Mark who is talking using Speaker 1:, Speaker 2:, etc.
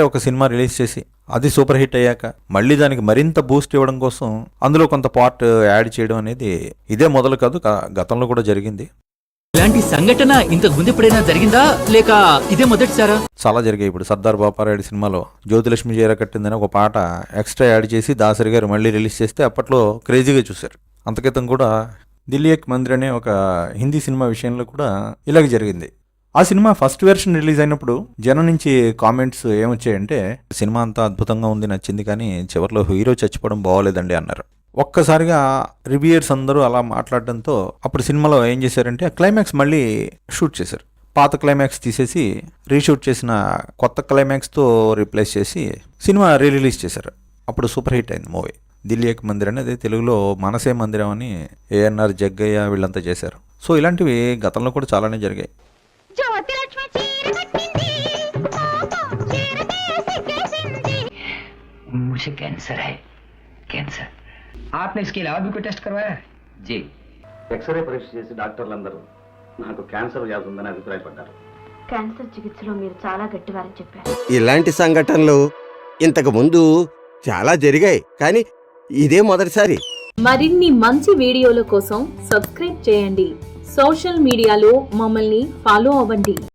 Speaker 1: ఒక cinema release చేసి అది సూపర్ హిట్ అయ్యాక మళ్ళీ దానికి మరింత బూస్ట్ ఇవ్వడం కోసం అందులో కొంత పార్ట్ యాడ్ చేయడం అనేది ఇదే మొదలు కాదు, గతంలో కూడా జరిగింది.
Speaker 2: ఇలాంటి సంఘటన ఇంతకు ముందు ఎప్పుడైనా జరిగిందా లేక ఇదే మొదటిసారా?
Speaker 1: చాలా జరిగాయి. ఇప్పుడు సర్దార్ బాపారాయుడు సినిమాలో జ్యోతిలక్ష్మి చీర కట్టిందని ఒక పాట ఎక్స్ట్రా యాడ్ చేసి దాసరి గారు మళ్ళీ రిలీజ్ చేస్తే అప్పట్లో క్రేజీగా చూశారు. అంతక్రితం కూడా దిల్లీ ఏక్ మందిర్ అనే ఒక హిందీ సినిమా విషయంలో కూడా ఇలాగ జరిగింది. ఆ సినిమా ఫస్ట్ వెర్షన్ రిలీజ్ అయినప్పుడు జనం నుంచి కామెంట్స్ ఏమొచ్చాయంటే సినిమా అంతా అద్భుతంగా ఉంది, నచ్చింది, కానీ చివరిలో హీరో చచ్చిపోవడం బాగోలేదండి అన్నారు. ఒక్కసారిగా రివ్యూయర్స్ అందరూ అలా మాట్లాడడంతో అప్పుడు సినిమాలో ఏం చేశారంటే క్లైమాక్స్ మళ్ళీ షూట్ చేశారు. పాత క్లైమాక్స్ తీసేసి రీషూట్ చేసిన కొత్త క్లైమాక్స్తో రీప్లేస్ చేసి సినిమా రిలీజ్ చేశారు. అప్పుడు సూపర్ హిట్ అయింది మూవీ. దిల్లీ ఏక్ మందిర్ అనేది తెలుగులో మనసే మందిరం అని ఏఎన్ఆర్, జగ్గయ్య వీళ్ళంతా చేశారు. సో ఇలాంటివి గతంలో కూడా చాలానే జరిగాయి.
Speaker 3: मुझे कैंसर है, कैंसर। आपने इसके अलावा भी कोई टेस्ट करवाया है? जी।
Speaker 4: ఎక్స్రే పరీక్ష చేసి డాక్టర్లందరూ నాకు క్యాన్సర్ వ్యాధి ఉందని అభిప్రాయపడ్డారు.
Speaker 5: క్యాన్సర్ చికిత్సలో మీరు చాలా గట్టివారని చెప్పారు.
Speaker 6: ఇలాంటి సంఘటనలు ఇంతకు ముందు చాలా జరిగాయి, కానీ ఇదే మొదటిసారి.
Speaker 7: మరిన్ని మంచి వీడియోల కోసం సబ్స్క్రైబ్ చేయండి. సోషల్ మీడియాలో మమ్మల్ని ఫాలో అవ్వండి.